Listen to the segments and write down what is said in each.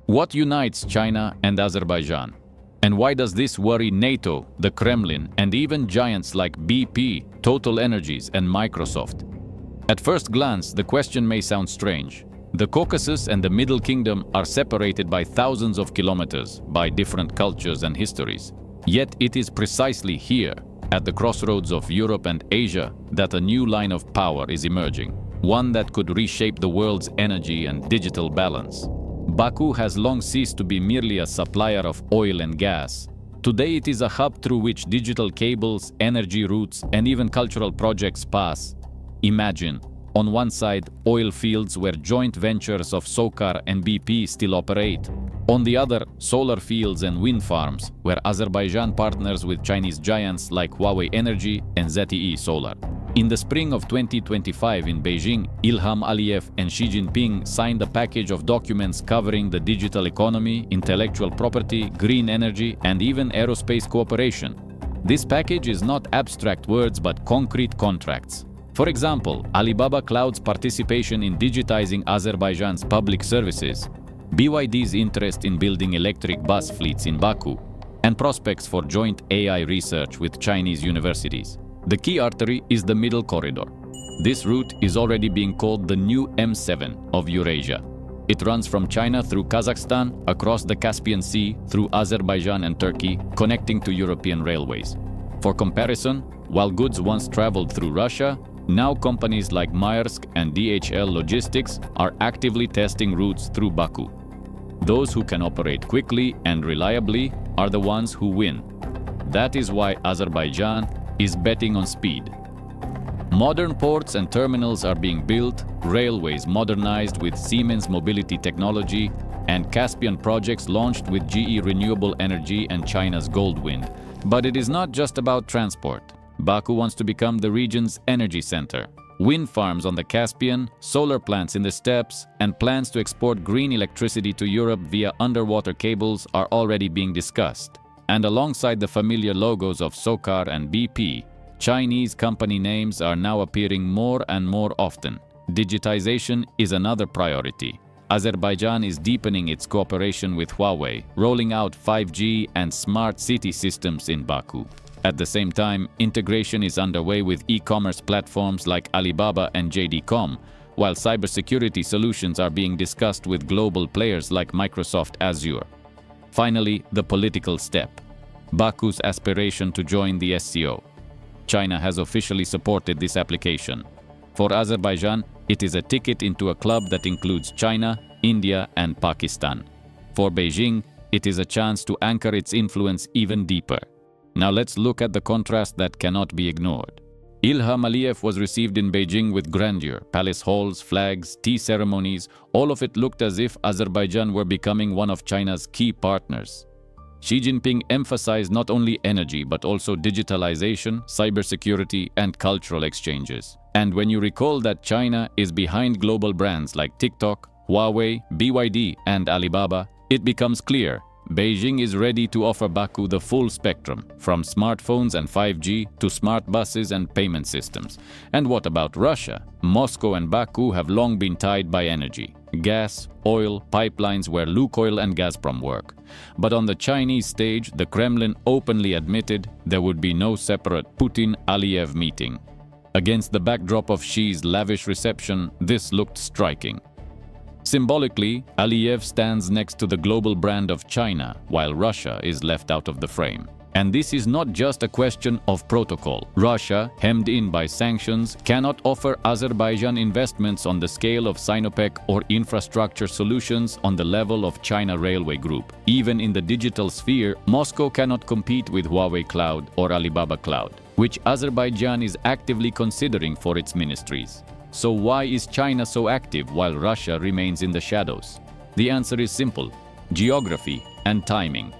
What unites China and Azerbaijan? And why does this worry NATO, the Kremlin, and even giants like BP, Total Energies, and Microsoft? At first glance, the question may sound strange. The Caucasus and the Middle Kingdom are separated by thousands of kilometers, by different cultures and histories. Yet it is precisely here, at the crossroads of Europe and Asia, that a new line of power is emerging, one that could reshape the world's energy and digital balance. Baku has long ceased to be merely a supplier of oil and gas. Today it is a hub through which digital cables, energy routes, and even cultural projects pass. Imagine, on one side, oil fields where joint ventures of SOCAR and BP still operate. On the other, solar fields and wind farms, where Azerbaijan partners with Chinese giants like Huawei Energy and ZTE Solar. In the spring of 2025 in Beijing, Ilham Aliyev and Xi Jinping signed a package of documents covering the digital economy, intellectual property, green energy, and even aerospace cooperation. This package is not abstract words but concrete contracts. For example, Alibaba Cloud's participation in digitizing Azerbaijan's public services, BYD's interest in building electric bus fleets in Baku, and prospects for joint AI research with Chinese universities. The key artery is the Middle Corridor. This route is already being called the new M7 of Eurasia. It runs from China through Kazakhstan, across the Caspian Sea, through Azerbaijan and Turkey, connecting to European railways. For comparison, while goods once traveled through Russia, now companies like Maersk and DHL Logistics are actively testing routes through Baku. Those who can operate quickly and reliably are the ones who win. That is why Azerbaijan is betting on speed. Modern ports and terminals are being built, railways modernized with Siemens Mobility Technology, and Caspian projects launched with GE Renewable Energy and China's Goldwind. But it is not just about transport. Baku wants to become the region's energy center. Wind farms on the Caspian, solar plants in the steppes, and plans to export green electricity to Europe via underwater cables are already being discussed. And alongside the familiar logos of SOCAR and BP, Chinese company names are now appearing more and more often. Digitization is another priority. Azerbaijan is deepening its cooperation with Huawei, rolling out 5G and smart city systems in Baku. At the same time, integration is underway with e-commerce platforms like Alibaba and JD.com, while cybersecurity solutions are being discussed with global players like Microsoft Azure. Finally, the political step. Baku's aspiration to join the SCO. China has officially supported this application. For Azerbaijan, it is a ticket into a club that includes China, India, and Pakistan. For Beijing, it is a chance to anchor its influence even deeper. Now let's look at the contrast that cannot be ignored. Ilham Aliyev was received in Beijing with grandeur, palace halls, flags, tea ceremonies. All of it looked as if Azerbaijan were becoming one of China's key partners. Xi Jinping emphasized not only energy but also digitalization, cybersecurity, and cultural exchanges. And when you recall that China is behind global brands like TikTok, Huawei, BYD, and Alibaba, it becomes clear Beijing is ready to offer Baku the full spectrum, from smartphones and 5G to smart buses and payment systems. And what about Russia? Moscow and Baku have long been tied by energy. Gas, oil, pipelines where Lukoil and Gazprom work. But on the Chinese stage, the Kremlin openly admitted there would be no separate Putin-Aliyev meeting. Against the backdrop of Xi's lavish reception, this looked striking. Symbolically, Aliyev stands next to the global brand of China, while Russia is left out of the frame. And this is not just a question of protocol. Russia, hemmed in by sanctions, cannot offer Azerbaijan investments on the scale of Sinopec or infrastructure solutions on the level of China Railway Group. Even in the digital sphere, Moscow cannot compete with Huawei Cloud or Alibaba Cloud, which Azerbaijan is actively considering for its ministries. So why is China so active while Russia remains in the shadows? The answer is simple: geography and timing.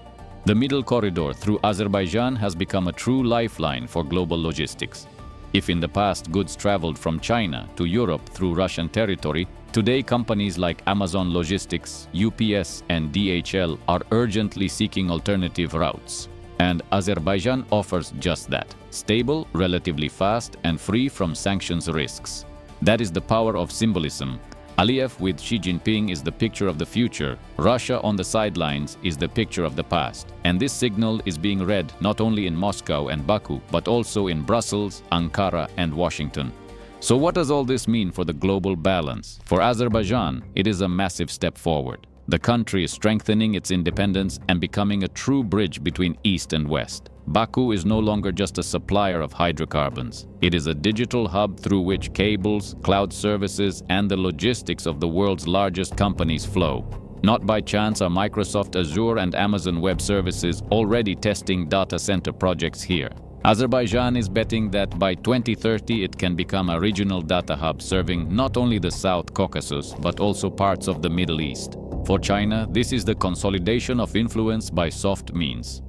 The Middle Corridor through Azerbaijan has become a true lifeline for global logistics. If in the past goods traveled from China to Europe through Russian territory, today companies like Amazon Logistics, UPS, and DHL are urgently seeking alternative routes. And Azerbaijan offers just that: stable, relatively fast, and free from sanctions risks. That is the power of symbolism. Aliyev with Xi Jinping is the picture of the future. Russia on the sidelines is the picture of the past. And this signal is being read not only in Moscow and Baku, but also in Brussels, Ankara, and Washington. So what does all this mean for the global balance? For Azerbaijan, it is a massive step forward. The country is strengthening its independence and becoming a true bridge between East and West. Baku is no longer just a supplier of hydrocarbons. It is a digital hub through which cables, cloud services, and the logistics of the world's largest companies flow. Not by chance are Microsoft Azure and Amazon Web Services already testing data center projects here. Azerbaijan is betting that by 2030 it can become a regional data hub serving not only the South Caucasus but also parts of the Middle East. For China, this is the consolidation of influence by soft means.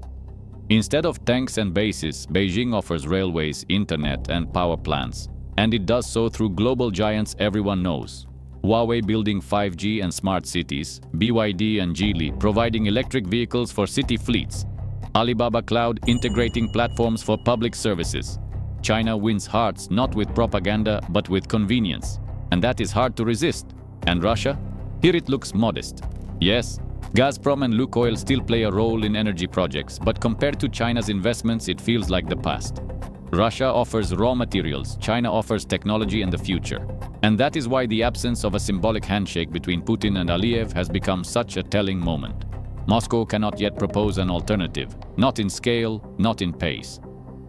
Instead of tanks and bases, Beijing offers railways, internet, and power plants. And it does so through global giants everyone knows. Huawei building 5G and smart cities, BYD and Geely providing electric vehicles for city fleets, Alibaba Cloud integrating platforms for public services. China wins hearts not with propaganda but with convenience. And that is hard to resist. And Russia? Here it looks modest. Yes, Gazprom and Lukoil still play a role in energy projects, but compared to China's investments, it feels like the past. Russia offers raw materials, China offers technology and the future. And that is why the absence of a symbolic handshake between Putin and Aliyev has become such a telling moment. Moscow cannot yet propose an alternative, not in scale, not in pace.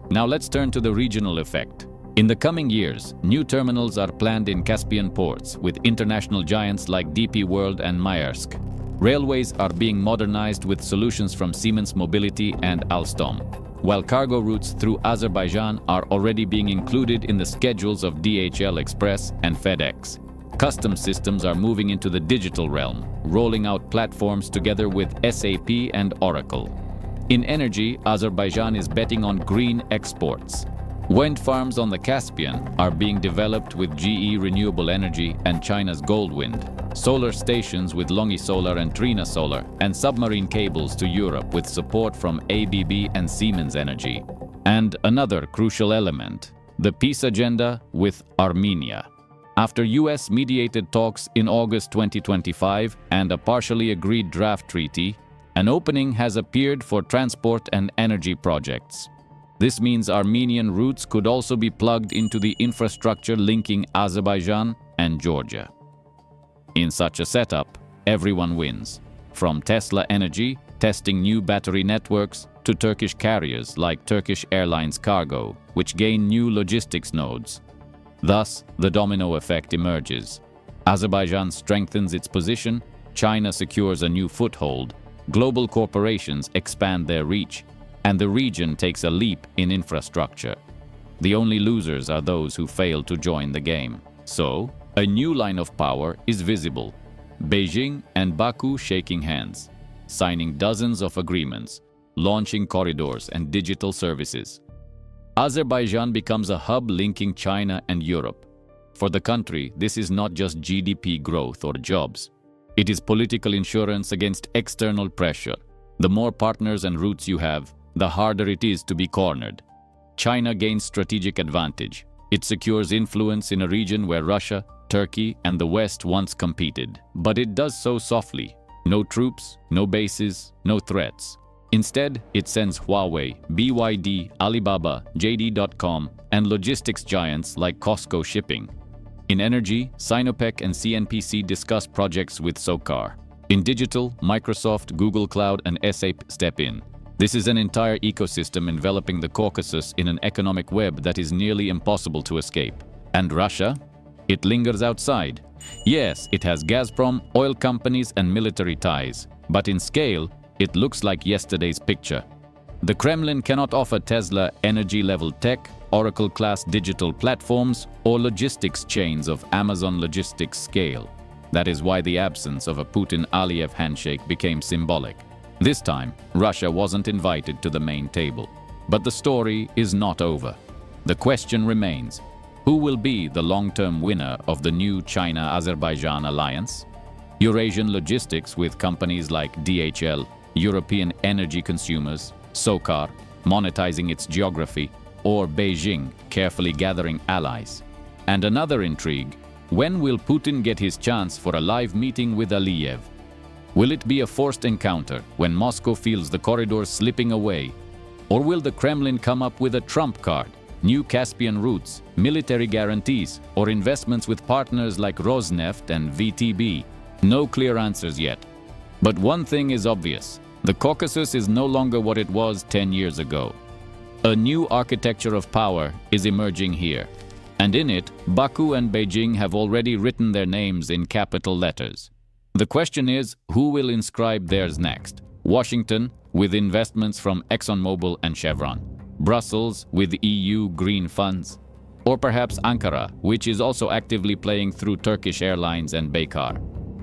Now let's turn to the regional effect. In the coming years, new terminals are planned in Caspian ports with international giants like DP World and Maersk. Railways are being modernized with solutions from Siemens Mobility and Alstom, while cargo routes through Azerbaijan are already being included in the schedules of DHL Express and FedEx. Customs systems are moving into the digital realm, rolling out platforms together with SAP and Oracle. In energy, Azerbaijan is betting on green exports. Wind farms on the Caspian are being developed with GE Renewable Energy and China's Goldwind, solar stations with Longi Solar and Trina Solar, and submarine cables to Europe with support from ABB and Siemens Energy. And another crucial element, the peace agenda with Armenia. After US-mediated talks in August 2025 and a partially agreed draft treaty, an opening has appeared for transport and energy projects. This means Armenian routes could also be plugged into the infrastructure linking Azerbaijan and Georgia. In such a setup, everyone wins. From Tesla Energy, testing new battery networks, to Turkish carriers like Turkish Airlines Cargo, which gain new logistics nodes. Thus, the domino effect emerges. Azerbaijan strengthens its position, China secures a new foothold, global corporations expand their reach, and the region takes a leap in infrastructure. The only losers are those who fail to join the game. So, a new line of power is visible. Beijing and Baku shaking hands, signing dozens of agreements, launching corridors and digital services. Azerbaijan becomes a hub linking China and Europe. For the country, this is not just GDP growth or jobs. It is political insurance against external pressure. The more partners and routes you have, the harder it is to be cornered. China gains strategic advantage. It secures influence in a region where Russia, Turkey, and the West once competed. But it does so softly. No troops, no bases, no threats. Instead, it sends Huawei, BYD, Alibaba, JD.com, and logistics giants like Costco Shipping. In energy, Sinopec and CNPC discuss projects with SOCAR. In digital, Microsoft, Google Cloud, and SAP step in. This is an entire ecosystem enveloping the Caucasus in an economic web that is nearly impossible to escape. And Russia? It lingers outside. Yes, it has Gazprom, oil companies, and military ties. But in scale, it looks like yesterday's picture. The Kremlin cannot offer Tesla energy-level tech, Oracle-class digital platforms, or logistics chains of Amazon logistics scale. That is why the absence of a Putin-Aliyev handshake became symbolic. This time, Russia wasn't invited to the main table. But the story is not over. The question remains, who will be the long-term winner of the new China-Azerbaijan alliance? Eurasian logistics with companies like DHL, European energy consumers, SOCAR, monetizing its geography, or Beijing carefully gathering allies. And another intrigue, When will Putin get his chance for a live meeting with Aliyev? Will it be a forced encounter when Moscow feels the corridors slipping away? Or will the Kremlin come up with a trump card, new Caspian routes, military guarantees, or investments with partners like Rosneft and VTB? No clear answers yet. But one thing is obvious. The Caucasus is no longer what it was 10 years ago. A new architecture of power is emerging here. And in it, Baku and Beijing have already written their names in capital letters. The question is, who will inscribe theirs next? Washington, with investments from ExxonMobil and Chevron. Brussels, with EU green funds. Or perhaps Ankara, which is also actively playing through Turkish Airlines and Baykar.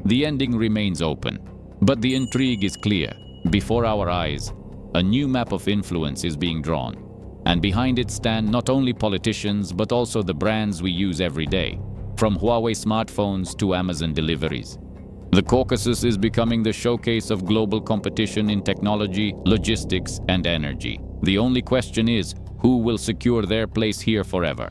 The ending remains open. But the intrigue is clear. Before our eyes, a new map of influence is being drawn. And behind it stand not only politicians, but also the brands we use every day, from Huawei smartphones to Amazon deliveries. The Caucasus is becoming the showcase of global competition in technology, logistics, and energy. The only question is, who will secure their place here forever?